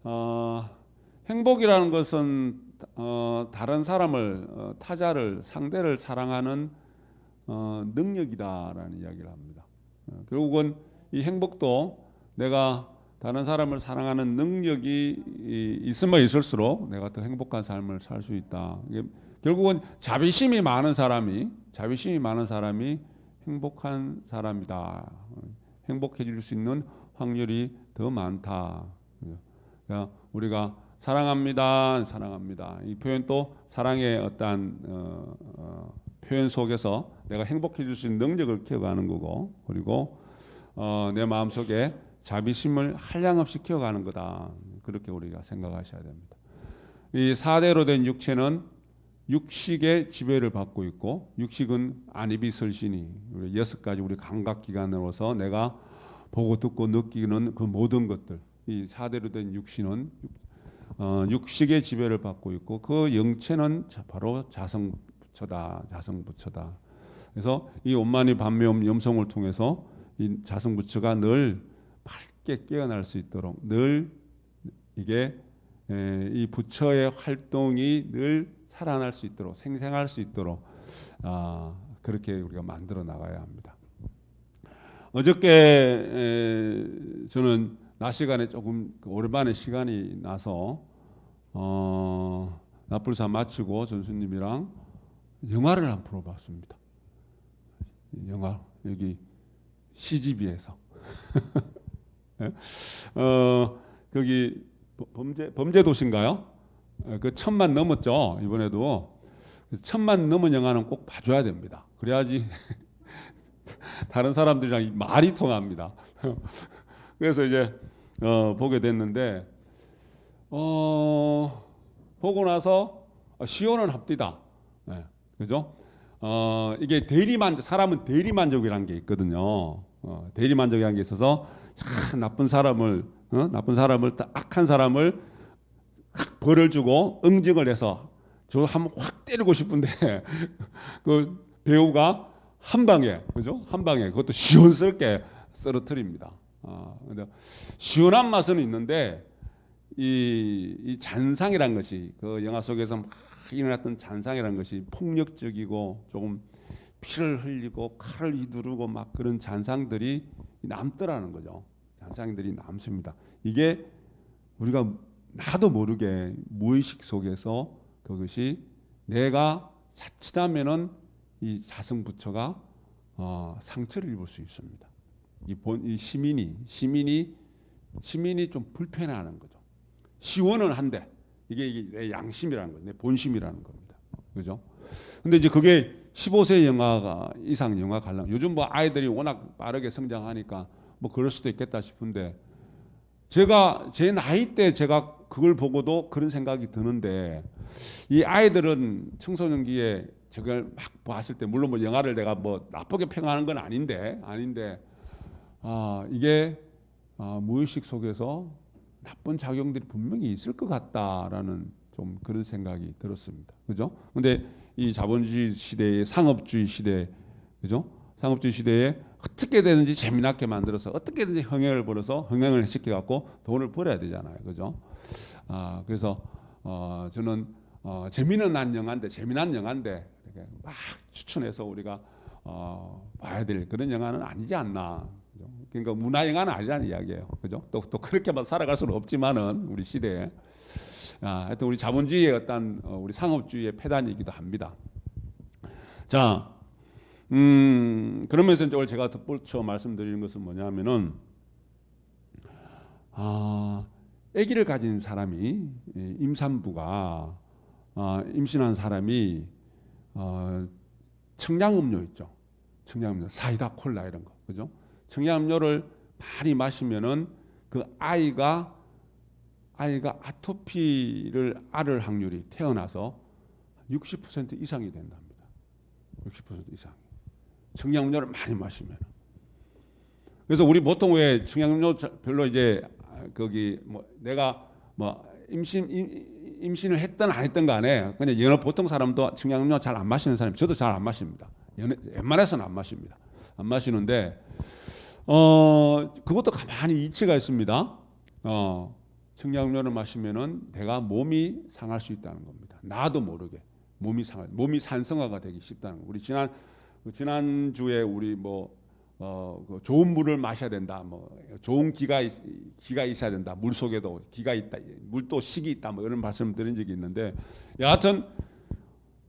어, 행복이라는 것은 다른 사람을 타자를 상대를 사랑하는 능력이다라는 이야기를 합니다. 결국은 이 행복도 내가 다른 사람을 사랑하는 능력이 있으면 있을수록 내가 더 행복한 삶을 살 수 있다. 이게 결국은 자비심이 많은 사람이 행복한 사람이다. 행복해질 수 있는 확률이 더 많다. 그러니까 우리가 사랑합니다. 이 표현도 사랑의 어떠한 표현 속에서 내가 행복해질 수 있는 능력을 키워가는 거고, 그리고 내 마음속에 자비심을 한량없이 키워가는 거다. 그렇게 우리가 생각하셔야 됩니다. 이 4대로 된 육체는 육식의 지배를 받고 있고, 육식은 안이비설신이 우리 6가지 우리 감각기관으로서 내가 보고 듣고 느끼는 그 모든 것들, 이 4대로 된 육신은 육식의 지배를 받고 있고, 그 영체는 바로 자성부처다. 그래서 이 온만이 반면 염성을 통해서 이 자성부처가 늘 밝게 깨어날 수 있도록, 늘 이게 이 부처의 활동이 늘 살아날 수 있도록, 생생할 수 있도록 그렇게 우리가 만들어 나가야 합니다. 어저께 저는 낮 시간에 조금 오랜만에 시간이 나서 납불사 마치고 전수님이랑 영화를 한 편 봤습니다. 영화 여기 CGV에서 거기 범죄 도시인가요? 그 1000만 넘었죠. 이번에도 1000만 넘은 영화는 꼭 봐줘야 됩니다. 그래야지 다른 사람들이랑 말이 통합니다. 그래서 이제 보게 됐는데 보고 나서 시원은 합디다. 네, 그죠? 이게 사람은 대리만족이라는 게 있거든요. 대리만족이라는 게 있어서 나쁜 사람을 악한 사람을 벌을 주고 응징을 해서 저 한번 확 때리고 싶은데 그 배우가 한 방에, 그죠? 한 방에 그것도 시원스럽게 쓰러뜨립니다. 근데 시원한 맛은 있는데 이 잔상이란 것이 그 영화 속에서 막 일어났던 잔상이란 것이 폭력적이고 조금 피를 흘리고 칼을 휘두르고 막 그런 잔상들이 남더라는 거죠. 잔상들이 남습니다. 이게 우리가 나도 모르게 무의식 속에서 그것이 내가 자칫하면은 이 자성부처가 상처를 입을 수 있습니다. 이 시민이 좀 불편해하는 거죠. 시원은 한데 이게 내 양심이라는 거죠. 내 본심이라는 겁니다. 그죠? 근데 이제 그게 15세 이상 영화 관람. 요즘 뭐 아이들이 워낙 빠르게 성장하니까 뭐 그럴 수도 있겠다 싶은데 제가 제 나이 때 제가 그걸 보고도 그런 생각이 드는데 이 아이들은 청소년기에 저걸 막 봤을 때 물론 뭐 영화를 내가 뭐 나쁘게 평가하는 건 아닌데 이게 무의식 속에서 나쁜 작용들이 분명히 있을 것 같다라는 좀 그런 생각이 들었습니다. 그죠? 근데 이 자본주의 시대의 상업주의 시대, 그죠? 상업주의 시대에 어떻게든지 재미나게 만들어서 어떻게든지 흥행을 시켜갖고 돈을 벌어야 되잖아요. 그죠? 그래서 저는 재미난 영화인데 이렇게 막 추천해서 우리가 봐야 될 그런 영화는 아니지 않나. 그죠? 그러니까 문화 영화는 아니라는 이야기예요. 그죠? 또 그렇게만 살아갈 수는 없지만은 우리 시대에 하여튼 우리 자본주의의 어떤 우리 상업주의의 폐단이기도 합니다. 자, 그러면서 이제 오늘 제가 덧붙여 말씀드리는 것은 뭐냐면은 아기를 가진 사람이 임산부가 임신한 사람이 청량음료 있죠. 청량음료, 사이다, 콜라 이런 거, 그죠? 청량음료를 많이 마시면은 그 아이가 아토피를 앓을 확률이 태어나서 60% 이상이 된답니다. 60% 이상. 청량음료를 많이 마시면. 그래서 우리 보통 왜 청량음료 별로 이제 거기 뭐 내가 뭐 임신을 했든 안 했든 간에 그냥 여느 보통 사람도 청량음료 잘 안 마시는 사람, 저도 잘 안 마십니다. 웬만해서는 안 마십니다. 안 마시는데 그것도 가만히 이치가 있습니다. 청량음료를 마시면은 내가 몸이 상할 수 있다는 겁니다. 나도 모르게 몸이 산성화가 되기 쉽다는 거. 우리 지난 주에 우리 그 좋은 물을 마셔야 된다. 좋은 기가 있어야 된다. 물 속에도 기가 있다. 물도 식이 있다. 이런 말씀 드린 적이 있는데, 여하튼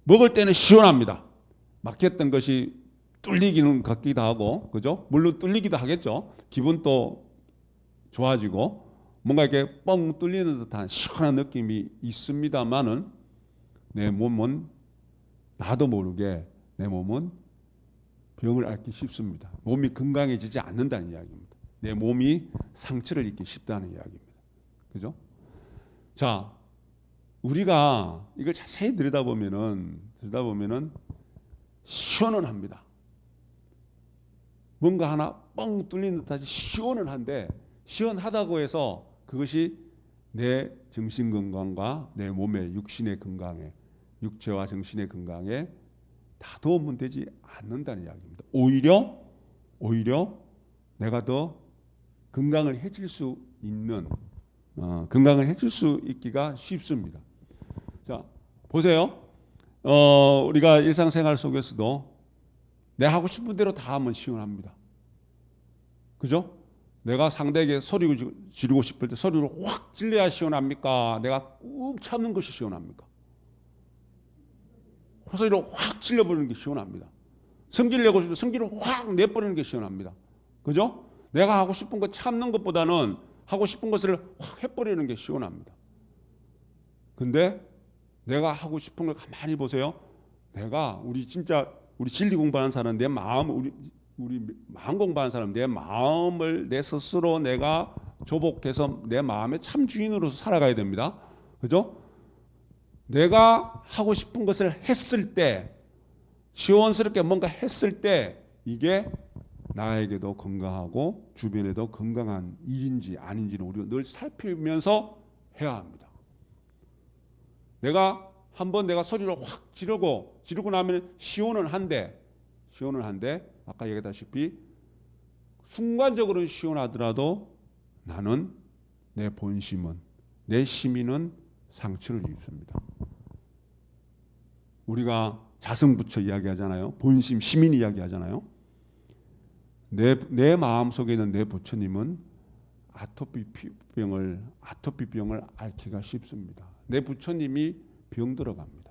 먹을 때는 시원합니다. 막혔던 것이 뚫리기는 같기도 하고, 그죠? 물론 뚫리기도 하겠죠. 기분도 좋아지고 뭔가 이렇게 뻥 뚫리는 듯한 시원한 느낌이 있습니다만은 내 몸은 나도 모르게 내 몸은 병을 앓기 쉽습니다. 몸이 건강해지지 않는다는 이야기입니다. 내 몸이 상처를 입기 쉽다는 이야기입니다. 그죠? 자, 우리가 이걸 자세히 들여다보면은 시원은 합니다. 뭔가 하나 뻥 뚫리는 듯하지 시원은 한데, 시원하다고 해서 그것이 내 정신 건강과 내 몸의 육신의 건강에, 육체와 정신의 건강에 다 도움은 되지 않는다는 이야기입니다. 오히려 내가 더 건강을 해칠 수 있기가 쉽습니다. 자, 보세요. 우리가 일상생활 속에서도 내 하고 싶은 대로 다 하면 시원합니다. 그죠? 내가 상대에게 소리를 지르고 싶을 때 소리를 확 질러야 시원합니까? 내가 꾹 참는 것이 시원합니까? 소리를 확 질러버리는 게 시원합니다. 성질 내고 싶을 때 성질을 확 내버리는 게 시원합니다. 그죠? 내가 하고 싶은 거 참는 것보다는 하고 싶은 것을 확 해버리는 게 시원합니다. 근데 내가 하고 싶은 걸 가만히 보세요. 우리 진리 공부하는 사람, 내 마음, 우리 마음 공부하는 사람, 내 마음을 내 스스로 내가 조복해서 내 마음의 참 주인으로서 살아가야 됩니다. 그죠? 내가 하고 싶은 것을 했을 때, 시원스럽게 뭔가 했을 때, 이게 나에게도 건강하고 주변에도 건강한 일인지 아닌지는 우리가 늘 살피면서 해야 합니다. 내가 소리를 확 지르고 나면 시원은 한데 아까 얘기했다시피 순간적으로는 시원하더라도 나는 내 본심은, 내 심의는 상처를 입습니다. 우리가 자성부처 이야기하잖아요. 본심, 시민 이야기하잖아요. 내 마음 속에 있는 내 부처님은 아토피병을 앓기가 쉽습니다. 내 부처님이 병 들어갑니다.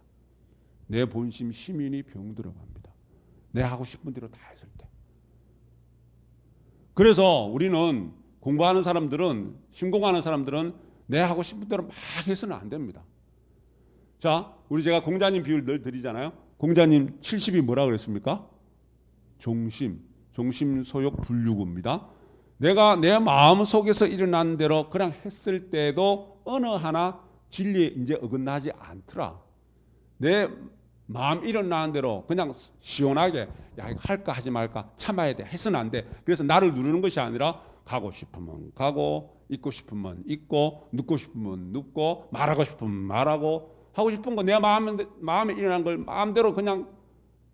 내 본심 시민이 병 들어갑니다. 내 하고 싶은 대로 다 했을 때. 그래서 우리는 공부하는 사람들은, 신공하는 사람들은 내 하고 싶은 대로 막 해서는 안 됩니다. 자, 제가 공자님 비유를 늘 드리잖아요. 공자님 70이 뭐라 그랬습니까? 종심소욕 불유구입니다. 내가 내 마음 속에서 일어난 대로 그냥 했을 때도 어느 하나 진리에 이제 어긋나지 않더라. 내 마음 일어나는 대로 그냥 시원하게 이거 할까 하지 말까 참아야 돼. 해서는 안 돼. 그래서 나를 누르는 것이 아니라 가고 싶으면 가고, 있고 싶으면 있고, 눕고 싶으면 눕고, 말하고 싶으면 말하고, 하고 싶은 거 내 마음에 일어난 걸 마음대로 그냥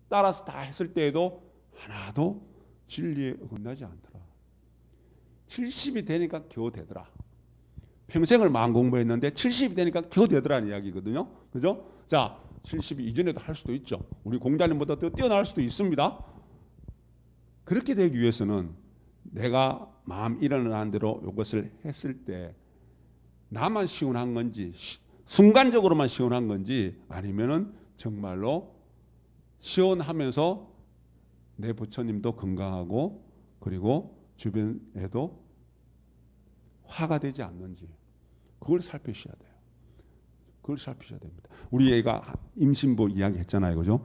따라서 다 했을 때에도 하나도 진리에 어긋나지 않더라. 70이 되니까 겨우 되더라. 평생을 마음 공부했는데 70이 되니까 겨우 되더라는 이야기거든요. 그죠? 자, 70이 이전에도 할 수도 있죠. 우리 공자님보다 더 뛰어날 수도 있습니다. 그렇게 되기 위해서는 내가 마음 일어나는 대로 이것을 했을 때 나만 시원한 건지, 순간적으로만 시원한 건지, 아니면은 정말로 시원하면서 내 부처님도 건강하고 그리고 주변에도 화가 되지 않는지, 그걸 살피셔야 돼요. 그걸 살피셔야 됩니다. 우리 애가 임신부 이야기 했잖아요. 그죠?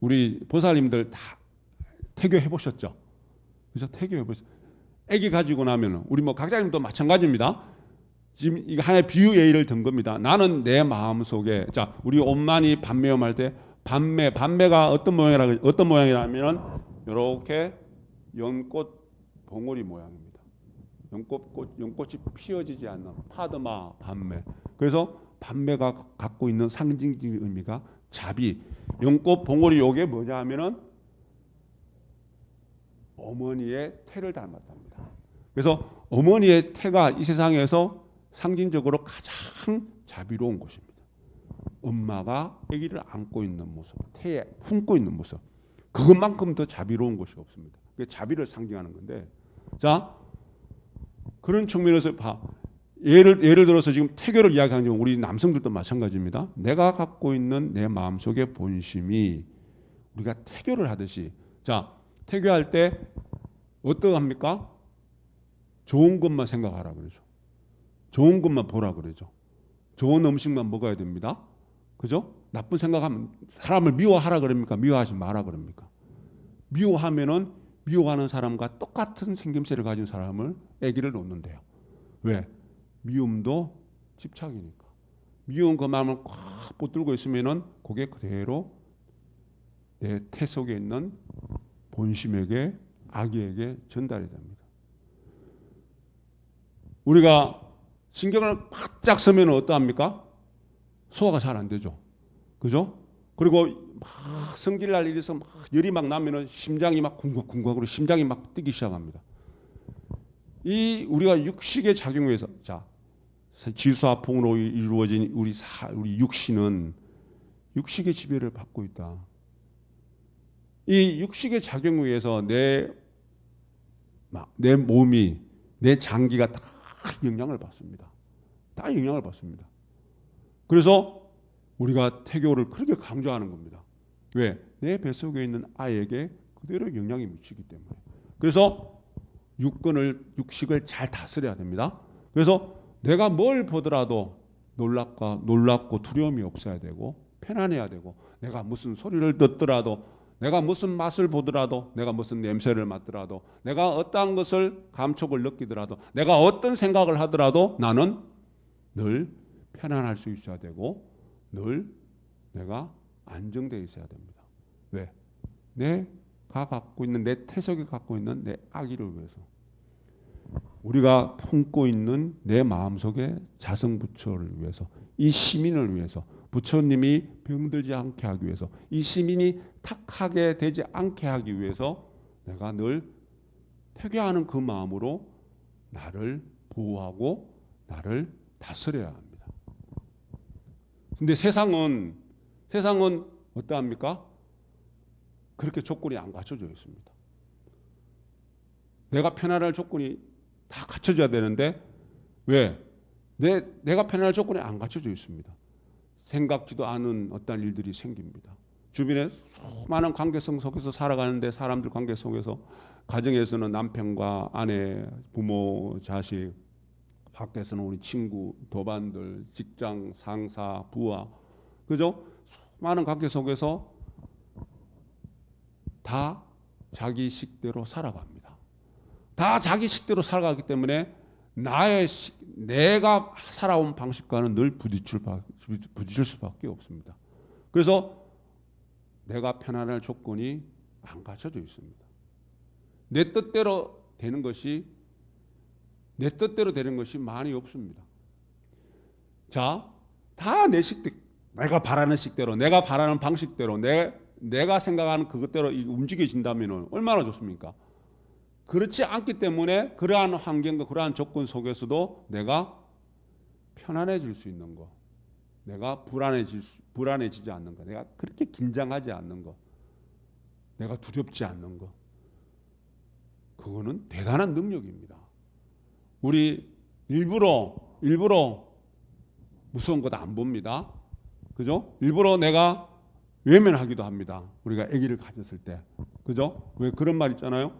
우리 보살님들 다 태교 해보셨죠? 그죠? 태교 해보셨죠? 애기 가지고 나면 우리 각자님도 마찬가지입니다. 지금 이거 하나의 비유 예를 든 겁니다. 나는 내 마음 속에, 자, 우리 엄마니 반매염 할 때 반매가 어떤 모양이라면 이렇게 연꽃 봉오리 모양입니다. 연꽃이 피어지지 않는 파드마 반매. 그래서 반매가 갖고 있는 상징적인 의미가 자비. 연꽃 봉오리 요게 뭐냐 하면은 어머니의 태를 닮았답니다. 그래서 어머니의 태가 이 세상에서 상징적으로 가장 자비로운 것입니다. 엄마가 아기를 안고 있는 모습, 태에 품고 있는 모습, 그것만큼 더 자비로운 것이 없습니다. 그게 자비를 상징하는 건데, 자, 그런 측면에서 예를 들어서 지금 태교를 이야기하는 우리 남성들도 마찬가지입니다. 내가 갖고 있는 내 마음속의 본심이 우리가 태교를 하듯이, 자, 태교할 때 어떠합니까? 좋은 것만 생각하라 그러죠. 좋은 것만 보라 그러죠. 좋은 음식만 먹어야 됩니다. 그죠? 나쁜 생각하면 사람을 미워하라 그럽니까? 미워하지 마라 그럽니까? 미워하면은 미워하는 사람과 똑같은 생김새를 가진 사람을 아기를 놓는데요. 왜? 미움도 집착이니까. 미운 그 마음을 꽉 붙들고 있으면은 그게 그대로 내 태 속에 있는 본심에게 아기에게 전달이 됩니다. 우리가 신경을 바짝 쓰면 어떠합니까? 소화가 잘 안 되죠. 그죠? 그리고 막 성질날 일에서 막 열이 막 나면은 심장이 막 쿵쾅쿵쾅으로 심장이 막 뛰기 시작합니다. 이 우리가 육식의 작용에서, 자, 지수화풍으로 이루어진 우리 육신은 육식의 지배를 받고 있다. 이 육식의 작용에 의해서 내 몸이, 내 장기가 다 영향을 받습니다. 다 영향을 받습니다. 그래서 우리가 태교를 그렇게 강조하는 겁니다. 왜? 내 뱃속에 있는 아이에게 그대로 영향이 미치기 때문에. 그래서 육식을 잘 다스려야 됩니다. 그래서 내가 뭘 보더라도 놀랍고 두려움이 없어야 되고 편안해야 되고, 내가 무슨 소리를 듣더라도, 내가 무슨 맛을 보더라도, 내가 무슨 냄새를 맡더라도, 내가 어떠한 것을 감촉을 느끼더라도, 내가 어떤 생각을 하더라도 나는 늘 편안할 수 있어야 되고 늘 내가 안정되어 있어야 됩니다. 왜? 내가 갖고 있는, 내 태석이 갖고 있는 내 아기를 위해서, 우리가 품고 있는 내 마음속의 자성부처를 위해서, 이 시민을 위해서, 부처님이 병들지 않게 하기 위해서, 이 시민이 탁하게 되지 않게 하기 위해서 내가 늘 태교하는 그 마음으로 나를 보호하고 나를 다스려야 합니다. 근데 세상은 어떠합니까? 그렇게 조건이 안 갖춰져 있습니다. 내가 편안할 조건이 다 갖춰져야 되는데, 왜? 내가 편안할 조건이 안 갖춰져 있습니다. 생각지도 않은 어떤 일들이 생깁니다. 주변에 수많은 관계성 속에서 살아가는데, 사람들 관계 속에서, 가정에서는 남편과 아내, 부모, 자식, 밖에서는 우리 친구, 도반들, 직장, 상사, 부하, 그죠? 수많은 관계 속에서 다 자기 식대로 살아갑니다. 다 자기 식대로 살아가기 때문에 내가 살아온 방식과는 늘 부딪힐 수밖에 없습니다. 그래서 내가 편안할 조건이 안 갖춰져 있습니다. 내 뜻대로 되는 것이 많이 없습니다. 자, 다 내 식대, 내가 바라는 식대로, 내가 바라는 방식대로, 내가 생각하는 그것대로 움직여진다면 얼마나 좋습니까? 그렇지 않기 때문에 그러한 환경과 그러한 조건 속에서도 내가 편안해질 수 있는 것, 내가 불안해지지 않는 것, 내가 그렇게 긴장하지 않는 것, 내가 두렵지 않는 것, 그거는 대단한 능력입니다. 우리 일부러 무서운 것 안 봅니다. 그죠? 일부러 내가 외면하기도 합니다. 우리가 아기를 가졌을 때. 그죠? 왜 그런 말 있잖아요.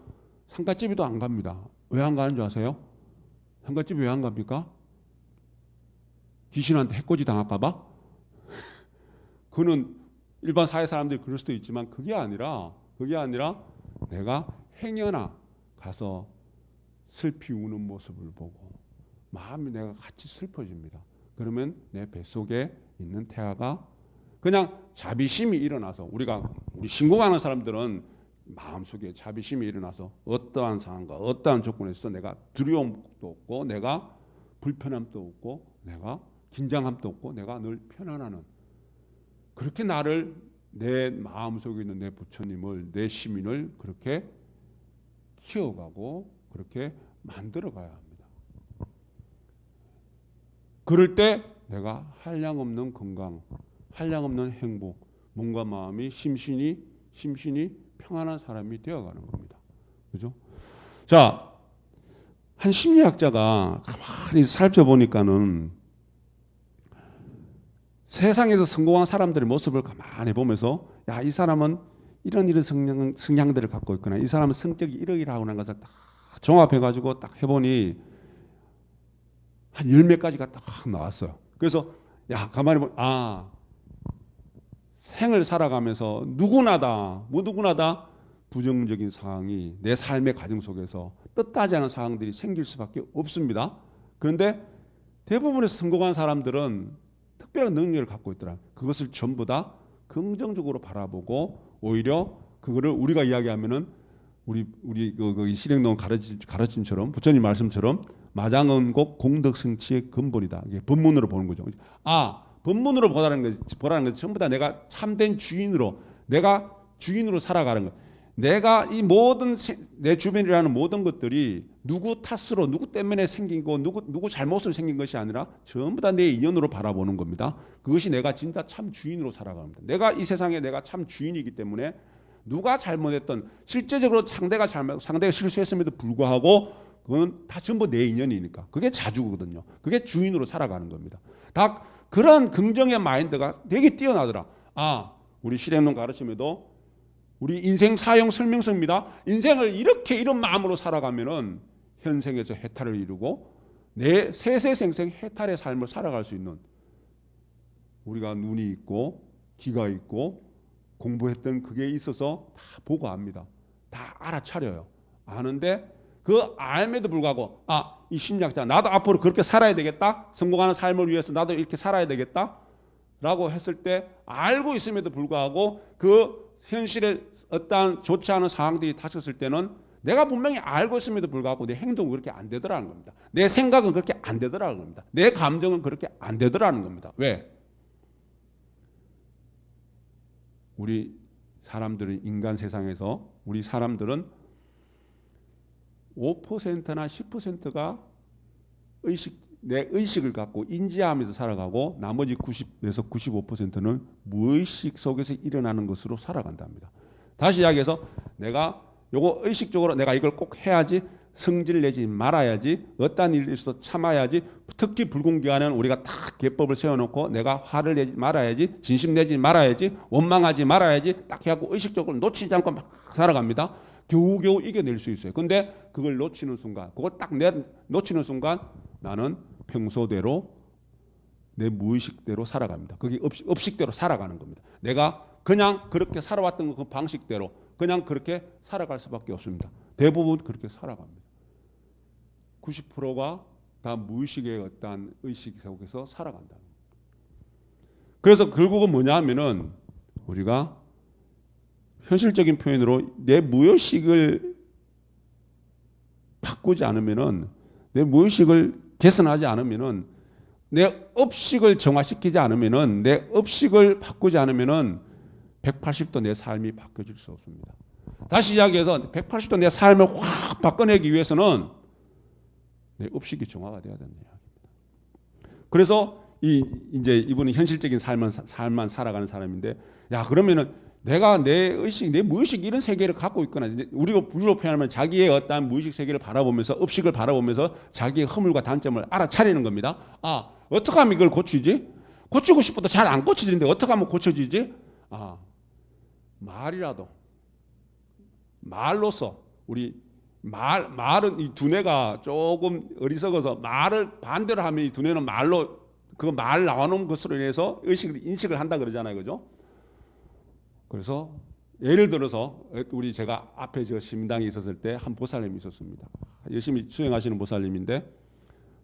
상가집에도 안 갑니다. 왜 안 가는 줄 아세요? 상가집에 왜 안 갑니까? 귀신한테 해코지 당할까 봐? 그는 일반 사회 사람들이 그럴 수도 있지만 그게 아니라 내가 행여나 가서 슬피 우는 모습을 보고 마음이 내가 같이 슬퍼집니다. 그러면 내 뱃속에 있는 태아가 그냥 자비심이 일어나서, 우리 신공하는 사람들은 마음속에 자비심이 일어나서 어떠한 상황과 어떠한 조건에서 내가 두려움도 없고, 내가 불편함도 없고, 내가 긴장함도 없고, 내가 늘 편안하는, 그렇게 나를, 내 마음속에 있는 내 부처님을, 내 시민을 그렇게 키워가고 그렇게 만들어 가야 합니다. 그럴 때 내가 한량없는 건강, 한량없는 행복, 몸과 마음이 심신이 평안한 사람이 되어가는 겁니다. 그죠? 자, 한 심리학자가 가만히 살펴보니까는 세상에서 성공한 사람들의 모습을 가만히 보면서 야, 이 사람은 이런 성향들을 갖고 있구나. 이 사람은 성격이 이러이러하는 것을 딱 종합해가지고 딱 해보니 한 10몇 가지가 딱 나왔어요. 그래서 야, 가만히 보면 생을 살아가면서 누구나다 부정적인 상황이 내 삶의 과정 속에서 뜻하지 않은 상황들이 생길 수밖에 없습니다. 그런데 대부분의 성공한 사람들은 특별한 능력을 갖고 있더라. 그것을 전부 다 긍정적으로 바라보고 오히려 그거를 우리가 이야기하면은 우리 그 실행론 가르침처럼 부처님 말씀처럼 마장은곡 공덕성취의 근본이다. 이게 본문으로 보는 거죠. 본문으로 보라는 것 전부 다 내가 참된 내가 주인으로 살아가는 것. 내가 이 모든 내 주변이라는 모든 것들이 누구 탓으로 누구 때문에 생긴 거 누구 잘못으로 생긴 것이 아니라 전부 다 내 인연으로 바라보는 겁니다. 그것이 내가 진짜 참 주인으로 살아갑니다. 내가 이 세상에 내가 참 주인이기 때문에 누가 잘못했던 실제적으로 상대가 실수했음에도 불구하고 그건 다 전부 내 인연이니까 그게 자주거든요. 그게 주인으로 살아가는 겁니다. 다 그런 긍정의 마인드가 되게 뛰어나더라. 우리 실행론 가르침에도 우리 인생 사용 설명서입니다. 인생을 이런 마음으로 살아가면은 현생에서 해탈을 이루고 내 세세생생 해탈의 삶을 살아갈 수 있는 우리가 눈이 있고 귀가 있고 공부했던 그게 있어서 다 보고 압니다. 다 알아차려요. 아는데 그 알매도 불구하고 이 심리학자 나도 앞으로 그렇게 살아야 되겠다. 성공하는 삶을 위해서 나도 이렇게 살아야 되겠다. 라고 했을 때 알고 있음에도 불구하고 그 현실에 어떠한 좋지 않은 상황들이 닥쳤을 때는 내가 분명히 알고 있음에도 불구하고 내 행동은 그렇게 안 되더라는 겁니다. 내 생각은 그렇게 안 되더라는 겁니다. 내 감정은 그렇게 안 되더라는 겁니다. 왜? 우리 사람들은 인간 세상에서 우리 사람들은 5%나 10%가 내 의식을 갖고 인지하면서 살아가고 나머지 90에서 95%는 무의식 속에서 일어나는 것으로 살아간답니다. 다시 이야기해서 내가 요거 의식적으로 내가 이걸 꼭 해야지 성질 내지 말아야지 어떠한 일이 있어도 참아야지 특히 불공기간에는 우리가 딱 계법을 세워놓고 내가 화를 내지 말아야지 진심 내지 말아야지 원망하지 말아야지 딱 해갖고 의식적으로 놓치지 않고 막 살아갑니다. 겨우겨우 이겨낼 수 있어요. 근데 그걸 놓치는 순간 그걸 딱 놓치는 순간 나는 평소대로 내 무의식대로 살아갑니다. 그게 업식대로 살아가는 겁니다. 내가 그냥 그렇게 살아왔던 그 방식대로 그냥 그렇게 살아갈 수밖에 없습니다. 대부분 그렇게 살아갑니다. 90%가 다 무의식의 어떠한 의식 속에서 살아간다. 그래서 결국은 뭐냐 하면은 우리가 현실적인 표현으로 내 무의식을 바꾸지 않으면은 내 무의식을 개선하지 않으면은 내 업식을 정화시키지 않으면은 내 업식을 바꾸지 않으면은 180도 내 삶이 바뀌어질 수 없습니다. 다시 이야기해서 180도 내 삶을 확 바꿔내기 위해서는 내 업식이 정화가 돼야 된다. 그래서 이제 이분은 현실적인 삶만 살아가는 사람인데 야 그러면은 내가 내 의식, 내 무의식 이런 세계를 갖고 있거나 우리가 표현하면 자기의 어떠한 무의식 세계를 바라보면서 업식을 바라보면서 자기의 허물과 단점을 알아차리는 겁니다. 어떻게 하면 이걸 고치지? 고치고 싶어도 잘 안 고치지는데 어떻게 하면 고쳐지지? 말로써 우리 말은 이 두뇌가 조금 어리석어서 말을 반대로 하면 이 두뇌는 말로 그 말 나오는 것으로 인해서 인식을 한다 그러잖아요, 그죠? 그래서 예를 들어서 우리 제가 앞에 저 심당에 있었을 때 한 보살님이 있었습니다. 열심히 수행하시는 보살님인데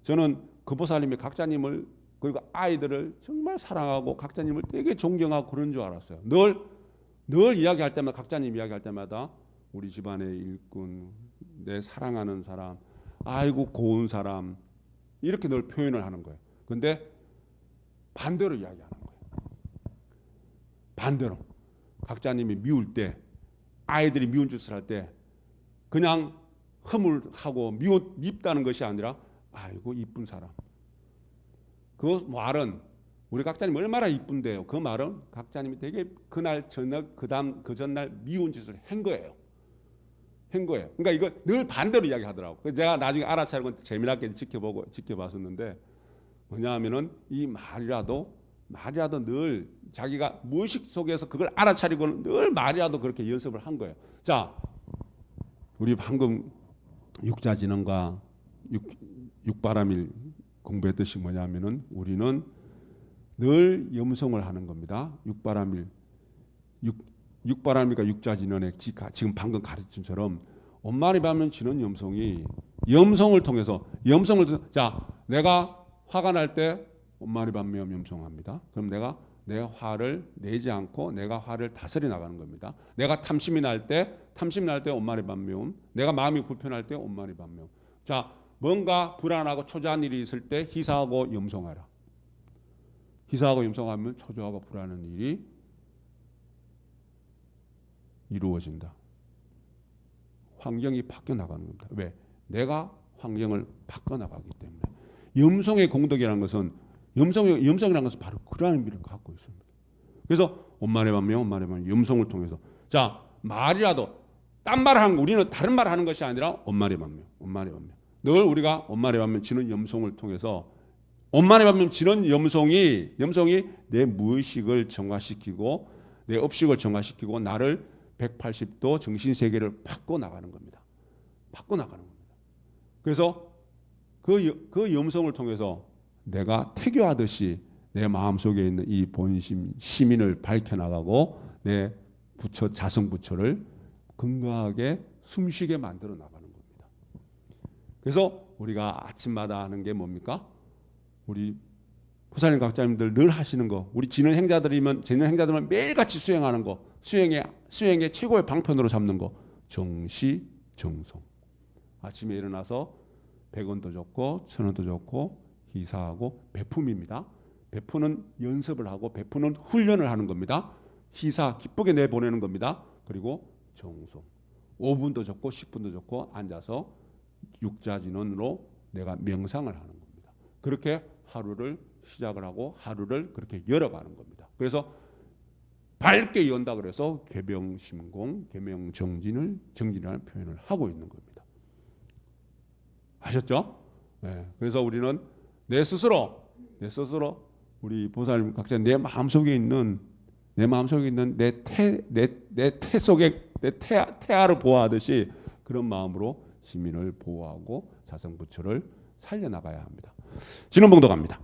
저는 그 보살님이 각자님을 그리고 아이들을 정말 사랑하고 각자님을 되게 존경하고 그런 줄 알았어요. 늘 이야기할 때마다 각자님 이야기할 때마다 우리 집안의 일꾼, 내 사랑하는 사람, 아이고 고운 사람 이렇게 늘 표현을 하는 거예요. 근데 반대로 이야기하는 거예요. 반대로. 각자님이 미울 때 아이들이 미운 짓을 할 때 그냥 허물하고 밉다는 것이 아니라 아이고 이쁜 사람 그 말은 우리 각자님 얼마나 이쁜데요. 그 말은 각자님이 되게 그날 저녁 그 전날 미운 짓을 한 거예요. 그러니까 이거 늘 반대로 이야기하더라고. 그래서 제가 나중에 알아차리고 재미나게 지켜봤었는데 뭐냐면은 이 말이라도 늘 자기가 무의식 속에서 그걸 알아차리고는 늘 말이라도 그렇게 연습을 한 거예요. 자, 우리 방금 육자진언과 육바람일 공부했듯이 뭐냐면은 우리는 늘 염송을 하는 겁니다. 육바람일과 육자진언의 지금 방금 가르침처럼 엄마리 하면 지는 염송을 통해서 자, 내가 화가 날 때 엄마리 반면 염송합니다. 그럼 내가 내 화를 내지 않고 내가 화를 다스려 나가는 겁니다. 내가 탐심이 날 때 엄마리 반면, 내가 마음이 불편할 때 엄마리 반면. 자, 뭔가 불안하고 초조한 일이 있을 때 희사하고 염송하라. 희사하고 염송하면 초조하고 불안한 일이 이루어진다. 환경이 바뀌어 나가는 겁니다. 왜? 내가 환경을 바꿔 나가기 때문에. 염송의 공덕이라는 것은 염성이라는 것은 바로 그러한 의미를 갖고 있습니다. 그래서 엄마네 반면 염송을 통해서 자, 말이라도 딴 말을 하는 거, 우리는 다른 말을 하는 것이 아니라 엄마네 반면 늘 우리가 엄마네 반면 지는 염송을 통해서 엄마네 반면 지는 염송이 내 무의식을 정화시키고 내 업식을 정화시키고 나를 180도 정신세계를 바꿔 나가는 겁니다. 그래서 그 염성을 통해서 내가 태교하듯이 내 마음속에 있는 이 본심, 시민을 밝혀나가고 내 부처, 자성부처를 건강하게 숨쉬게 만들어 나가는 겁니다. 그래서 우리가 아침마다 하는 게 뭡니까? 우리 부사님 각자님들 늘 하시는 거, 우리 지는 행자들이면 매일같이 수행하는 거, 수행의 최고의 방편으로 잡는 거, 정시정송. 아침에 일어나서 100원도 좋고 1000원도 좋고 희사하고 베품입니다. 베푸는 연습을 하고 베푸는 훈련을 하는 겁니다. 희사 기쁘게 내보내는 겁니다. 그리고 정송 5분도 좋고 10분도 좋고 앉아서 육자진언으로 내가 명상을 하는 겁니다. 그렇게 하루를 시작을 하고 하루를 그렇게 열어가는 겁니다. 그래서 밝게 연다 그래서 개병심공, 개명정진이라는 표현을 하고 있는 겁니다. 아셨죠? 네. 그래서 우리는 내 스스로 우리 보살님 각자 내 마음속에 있는 내 태아를 보호하듯이 그런 마음으로 시민을 보호하고 자성부처를 살려나가야 합니다. 진원봉도 갑니다.